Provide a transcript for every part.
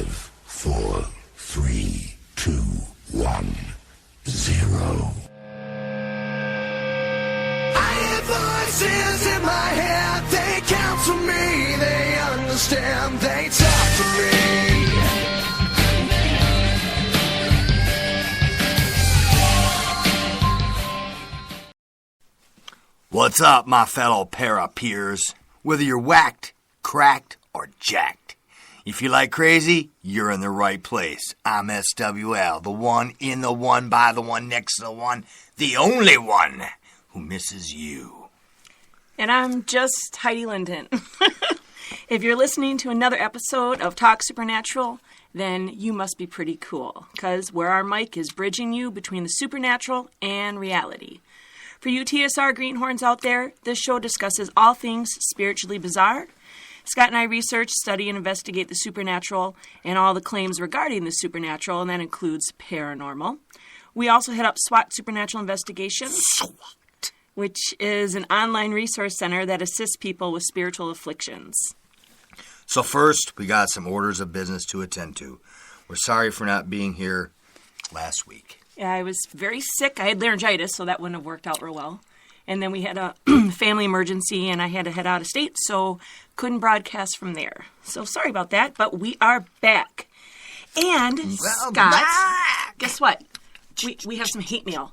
5, 4, 3, 2, 1, 0. I hear voices in my head. They counsel me. They understand. They talk to me. What's up, my fellow para-peers? Whether you're whacked, cracked, or jacked. If you like crazy, you're in the right place. I'm SWL, the one in the one by the one next to the one, the only one who misses you. And I'm just Heidi Linden. If you're listening to another episode of Talk Supernatural, then you must be pretty cool, because where our mic is bridging you between the supernatural and reality. For you TSR greenhorns out there, this show discusses all things spiritually bizarre. Scott and I research, study, and investigate the supernatural and all the claims regarding the supernatural, and that includes paranormal. We also head up SWAT Supernatural Investigations, which is an online resource center that assists people with spiritual afflictions. So first, we got some orders of business to attend to. We're sorry for not being here last week. Yeah, I was very sick. I had laryngitis, so that wouldn't have worked out real well. And then we had a family emergency, and I had to head out of state, so couldn't broadcast from there. So sorry about that, but we are back. And, Scott, guess what? We have some hate mail.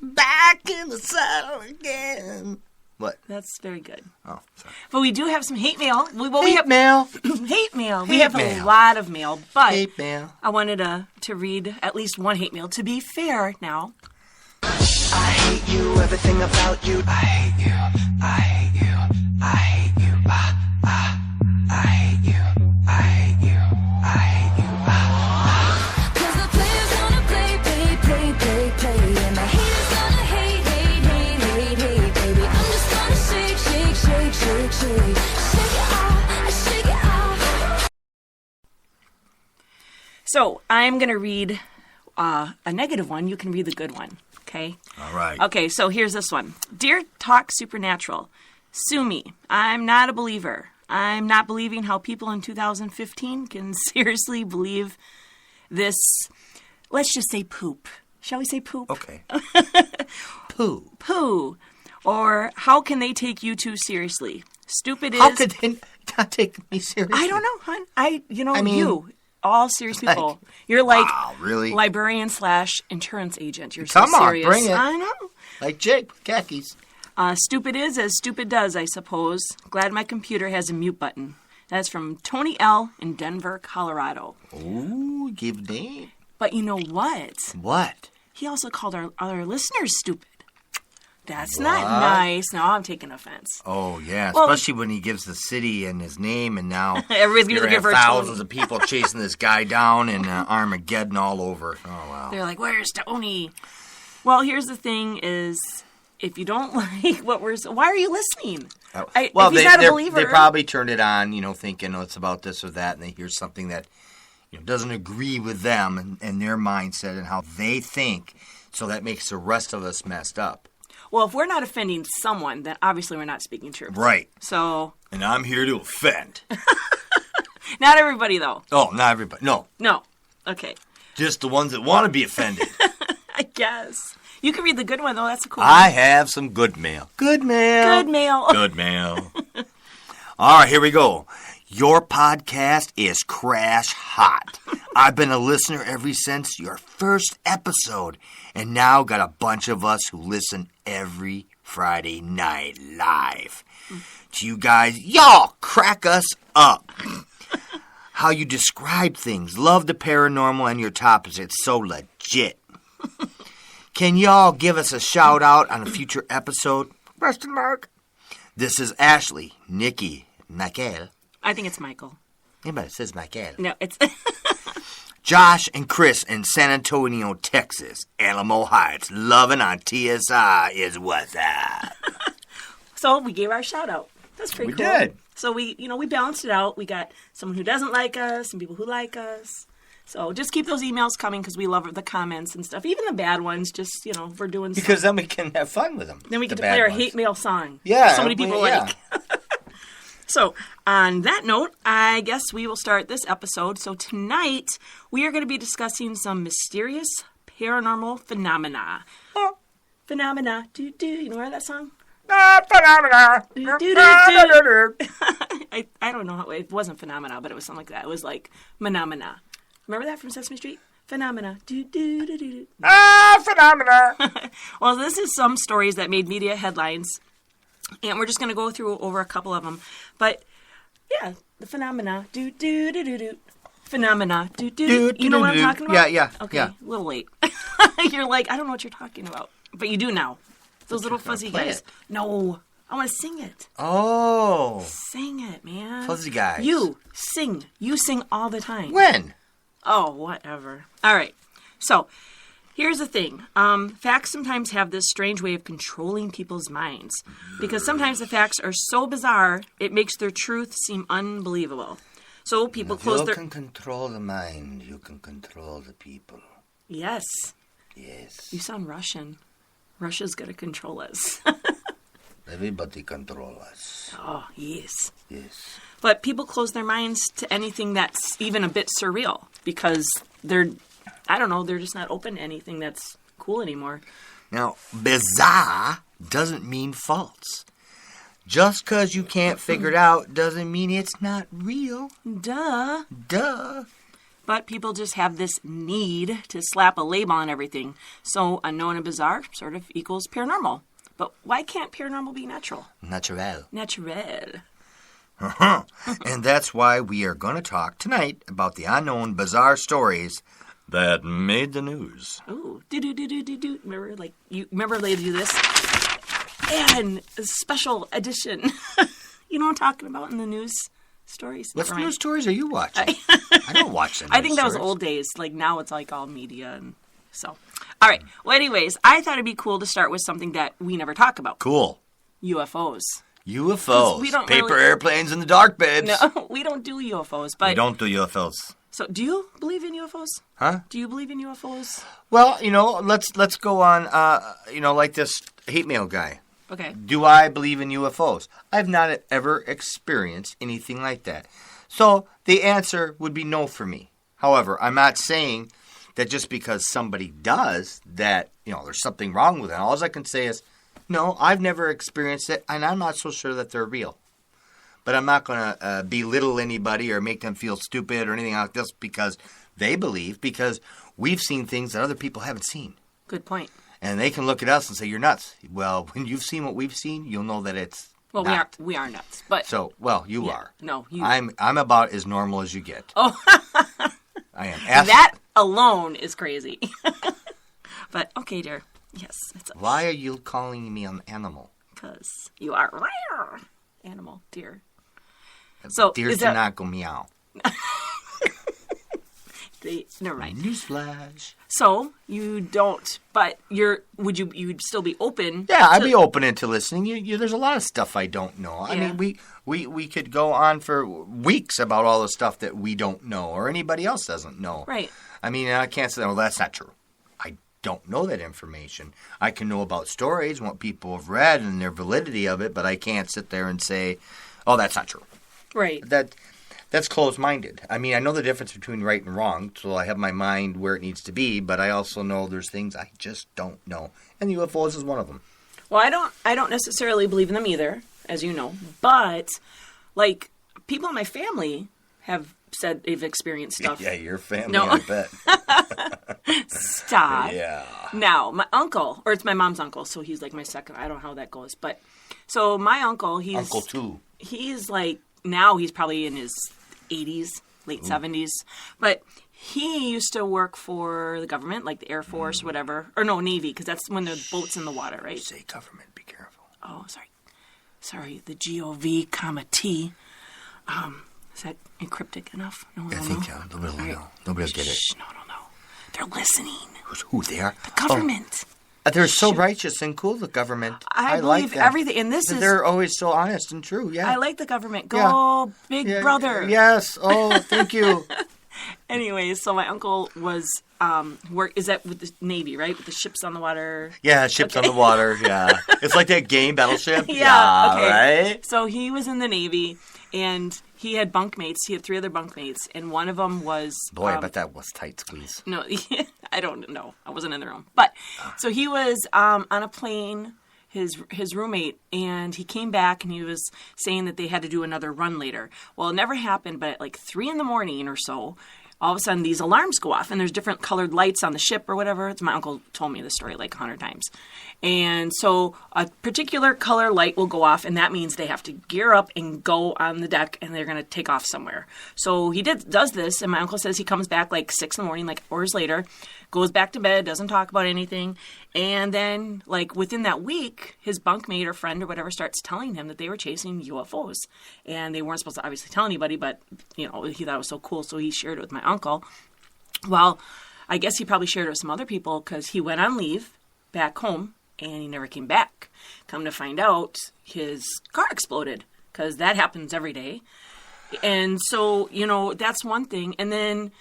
Back in the saddle again. What? That's very good. Oh, sorry. But we do have some hate mail. Hate mail. Hate mail. We have a lot of mail, but Hate mail. I wanted to read at least one hate mail. To be fair now. I hate you, everything about you. I hate you, I hate you, I hate you, I hate you, I hate you, I hate you, 'Cause the players gonna play, and the haters gonna hate, baby. I'm just gonna shake it off. So I'm going to read a negative one. You can read the good one. Okay? All right. Okay, so here's this one. Dear Talk Supernatural, sue me. I'm not a believer. I'm not believing how people in 2015 can seriously believe this, let's just say poop. Shall we say poop? Okay. Poo. Poo. Or how can they take you too seriously? Stupid is... How could they not take me seriously? I don't know, hon. You. All serious people. You're like wow, really? librarian / insurance agent. You're Come so serious. on, bring it. I know. Like Jake, khakis. Stupid is as stupid does, I suppose. Glad my computer has a mute button. That's from Tony L. in Denver, Colorado. Ooh, give name. But you know what? What? He also called our other listeners stupid. That's not nice. Now I'm taking offense. Oh, yeah. Well, especially when he gives the city and his name, and now everybody's going to give her thousands of people chasing this guy down and Armageddon all over. Oh, wow. They're like, where's Tony? Well, here's the thing is, if you don't like what why are you listening? If he's not a believer. They probably turned it on, thinking, it's about this or that, and they hear something that doesn't agree with them and their mindset and how they think, so that makes the rest of us messed up. Well, if we're not offending someone, then obviously we're not speaking truth. Right. So. And I'm here to offend. Not everybody, though. Oh, not everybody. No. No. Okay. Just the ones that want to be offended. I guess. You can read the good one, though. That's a cool one. I have some good mail. Good mail. Good mail. Good mail. All right, here we go. Your podcast is crash hot. I've been a listener ever since your first episode, and now got a bunch of us who listen every Friday night live. To you guys, y'all crack us up. How you describe things. Love the paranormal and your topics. It's so legit. Can y'all give us a shout out on a future episode? ? This is Ashley, Nikki, Michael. I think it's Michael. Yeah, but it says Michael. No, it's... Josh and Chris in San Antonio, Texas. Alamo Heights. Loving on TSI is what's up. So we gave our shout out. That's pretty cool. We did. So we balanced it out. We got someone who doesn't like us and people who like us. So just keep those emails coming because we love the comments and stuff. Even the bad ones, just, we're doing stuff. Because then we can have fun with them. Then we get to play our hate mail song. Yeah. So many people like. So, on that note, I guess we will start this episode. So, tonight, we are going to be discussing some mysterious paranormal phenomena. Phenomena. Do. You know that song? Phenomena. I don't know how it wasn't phenomena, but it was something like that. It was like phenomena. Remember that from Sesame Street? Phenomena. Phenomena. Well, this is some stories that made media headlines, and we're just going to go through over a couple of them. But yeah, the phenomena. Phenomena. You know what I'm talking about? Yeah. Okay, Yeah. a little late. You're like, I don't know what you're talking about, but you do now. Those little fuzzy play guys. it. No, I want to sing it. Oh. Sing it, man. Fuzzy guys. You sing. You sing all the time. When? Oh, whatever. All right. So, here's the thing. Facts sometimes have this strange way of controlling people's minds. Because sometimes the facts are so bizarre, it makes their truth seem unbelievable. So, people close their... You can control the mind. You can control the people. Yes. Yes. You sound Russian. Russia's going to control us. Everybody control us. Oh, yes. Yes. But people close their minds to anything that's even a bit surreal because they're just not open to anything that's cool anymore. Now, bizarre doesn't mean false. Just because you can't figure it out doesn't mean it's not real. Duh. Duh. But people just have this need to slap a label on everything. So unknown and bizarre sort of equals paranormal. But why can't paranormal be natural? Natural. Natural. And that's why we are going to talk tonight about the unknown, bizarre stories that made the news. Ooh, do. Remember they do this? And a special edition. You know what I'm talking about in the news stories? What Right. news stories are you watching? I don't watch the news I think that was stories. old days. Like now it's like all media and so. All right. Well, anyways, I thought it'd be cool to start with something that we never talk about. Cool. UFOs. UFOs. We don't Paper really- airplanes in the dark, babes. No, we don't do UFOs. But We don't do UFOs. So, do you believe in UFOs? Huh? Do you believe in UFOs? Well, let's go on, like this hate mail guy. Okay. Do I believe in UFOs? I've not ever experienced anything like that. So the answer would be no for me. However, I'm not saying that just because somebody does that, there's something wrong with it. All I can say is, no, I've never experienced it, and I'm not so sure that they're real. But I'm not going to belittle anybody or make them feel stupid or anything like this because they believe, because we've seen things that other people haven't seen. Good point. And they can look at us and say, you're nuts. Well, when you've seen what we've seen, you'll know that it's not. we are nuts. But So, well, you yeah, are. No, you. I'm about as normal as you get. Oh. I am. That alone is crazy. But okay, dear. Yes, it's Why are you calling me an animal? because you are animal, dear. So Deers is do that not go meow. never mind. Newsflash. So you don't, but you'd still be open? Yeah, I'd be open into listening. There's a lot of stuff I don't know. I Yeah. mean, we could go on for weeks about all the stuff that we don't know or anybody else doesn't know. Right. I mean, I can't say, well, that's not true. I don't know that information. I can know about stories, what people have read, and their validity of it, but I can't sit there and say, oh, that's not true. Right. That's closed-minded. I mean, I know the difference between right and wrong, so I have my mind where it needs to be, but I also know there's things I just don't know. And UFOs is one of them. Well, I don't necessarily believe in them either, as you know, but like people in my family have said they've experienced stuff. Yeah, your family, No. I bet. Stop. Yeah. Now, my uncle, or it's my mom's uncle, so he's like my second. I don't know how that goes, but so my uncle, Uncle too. He's like now he's probably in his 80s, late 70s, but he used to work for the government, like the Air Force, whatever, or no, Navy, because that's when the boat's in the water, right? Say government, be careful. Oh, sorry, the GOV, comma T. Is that encryptic enough? No one I will think know. nobody will Right. know. Nobody will get it. Shh, no. They're listening. Who they are? The government. They're so righteous and cool, the government. I like believe them. everything, and this is. They're always so honest and true, yeah. I like the government. Go, Yeah. big Yeah, brother. Yes. Oh, thank you. Anyways, so my uncle was is that with the Navy, right? With the ships on the water. Yeah, ships on the water, yeah. It's like that game, Battleship. Yeah, okay. Right? So he was in the Navy, And he had bunkmates. He had 3 other bunkmates, and one of them was... Boy, I bet that was tight squeeze. No, I don't know. I wasn't in the room. But, so he was on a plane, his roommate, and he came back, and he was saying that they had to do another run later. Well, it never happened, but at like 3 in the morning or so, all of a sudden these alarms go off, and there's different colored lights on the ship or whatever. My uncle told me the story like 100 times. And so a particular color light will go off, and that means they have to gear up and go on the deck, and they're going to take off somewhere. So he does this, and my uncle says he comes back like 6 in the morning, like hours later, goes back to bed, doesn't talk about anything. And then, like, within that week, his bunkmate or friend or whatever starts telling him that they were chasing UFOs. And they weren't supposed to obviously tell anybody, but, he thought it was so cool, so he shared it with my uncle. Well, I guess he probably shared it with some other people because he went on leave back home, and he never came back. Come to find out, his car exploded, because that happens every day. And so, that's one thing. And then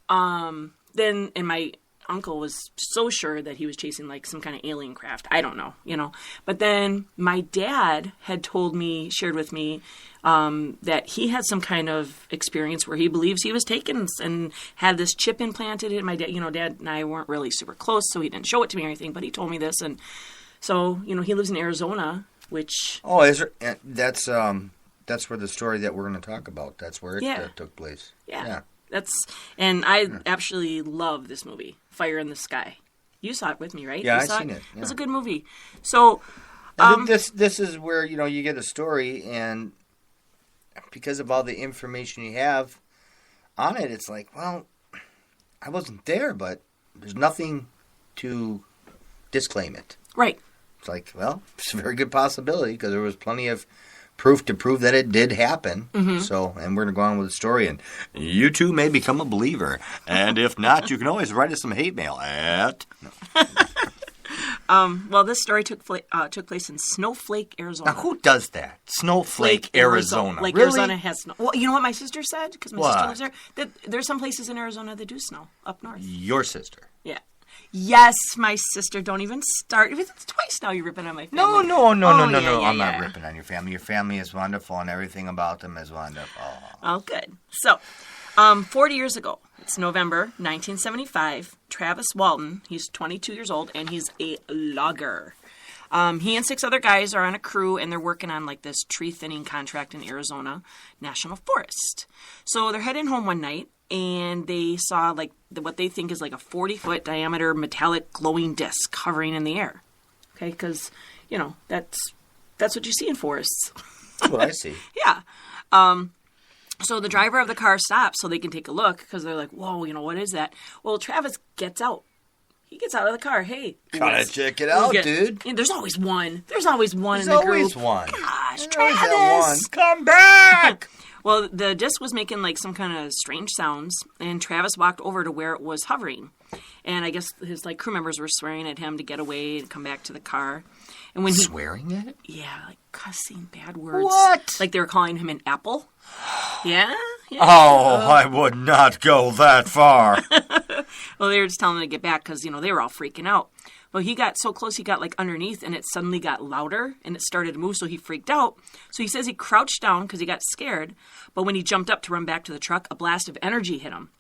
my uncle was so sure that he was chasing like some kind of alien craft. I don't know, But then my dad had shared with me that he had some kind of experience where he believes he was taken and had this chip implanted in my dad. Dad and I weren't really super close, so he didn't show it to me or anything, but he told me this. And so, he lives in Arizona, which... Oh, is there, that's where the story that we're going to talk about, that's where it took place. Yeah. And I actually love this movie, Fire in the Sky. You saw it with me, right? Yeah, I've seen it. Yeah. It was a good movie. So, this is where you get a story, and because of all the information you have on it, it's like, well, I wasn't there, but there's nothing to disclaim it. Right. It's like, well, it's a very good possibility because there was plenty of proof to prove that it did happen. Mm-hmm. So, and we're going to go on with the story, and you too may become a believer. And if not, you can always write us some hate mail at... No. Well, this story took place in Snowflake, Arizona. Now, who does that? Snowflake, Arizona. Like, really? Arizona has snow. Well, you know what my sister said? Because my sister lives there? That there's some places in Arizona that do snow up north. Your sister. Yeah. Yes, my sister. Don't even start. It's twice now you're ripping on my family. No. Yeah, I'm not ripping on your family. Your family is wonderful, and everything about them is wonderful. Oh, good. So, 40 years ago, it's November 1975, Travis Walton, he's 22 years old, and he's a logger. He and 6 other guys are on a crew, and they're working on like this tree thinning contract in Arizona National Forest. So they're heading home one night, and they saw like what they think is like a 40-foot diameter metallic glowing disc hovering in the air. Okay, because that's what you see in forests. That's what I see. Yeah. So the driver of the car stops so they can take a look because they're like, whoa, what is that? Well, Travis gets out. He gets out of the car. Hey. Gotta check it out, dude. There's always one. There's always one in the group. There's always one. Gosh, There's Travis. Come back! Well, the disc was making like some kind of strange sounds, and Travis walked over to where it was hovering. And I guess his like crew members were swearing at him to get away and come back to the car. And when swearing at it? Yeah, like cussing, bad words. What? Like they were calling him an apple. Yeah. Oh, I would not go that far. Well, they were just telling him to get back because, they were all freaking out. Well, he got so close, he got like underneath, and it suddenly got louder, and it started to move, so he freaked out. So he says he crouched down because he got scared, but when he jumped up to run back to the truck, a blast of energy hit him.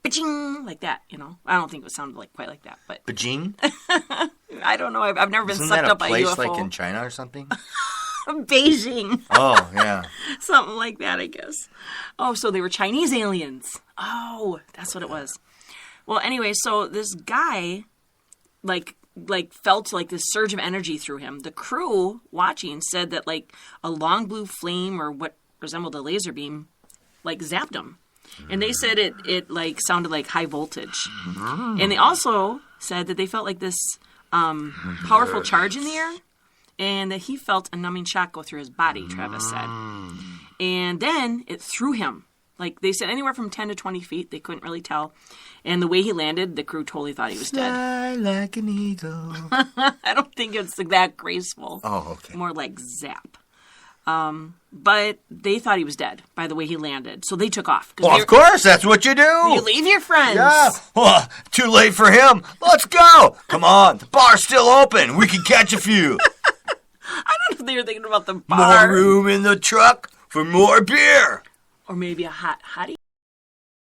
Ba-ching! Like that, I don't think it sounded like quite like that, but... Ba-ching? I don't know. I've never been Isn't sucked that up by a place UFO. like in China or something? Beijing. Oh, yeah. Something like that, I guess. Oh, so they were Chinese aliens. Oh, that's what it was. Well, anyway, so this guy, like felt like this surge of energy through him. The crew watching said that like a long blue flame or what resembled a laser beam, like zapped him. And they said it like sounded like high voltage. And they also said that they felt like this powerful charge in the air. And that he felt a numbing shock go through his body, Travis said. And then it threw him. Like, they said anywhere from 10 to 20 feet. They couldn't really tell. And the way he landed, the crew totally thought he was dead. Fly like an eagle. I don't think it's like that graceful. Oh, okay. More like zap. But they thought he was dead by the way he landed. So they took off. Well, of course, that's what you do. You leave your friends. Yeah. Well, too late for him. Let's go. Come on. The bar's still open. We can catch a few. I don't know if they were thinking about the bar. More room in the truck for more beer. Or maybe a hot hottie.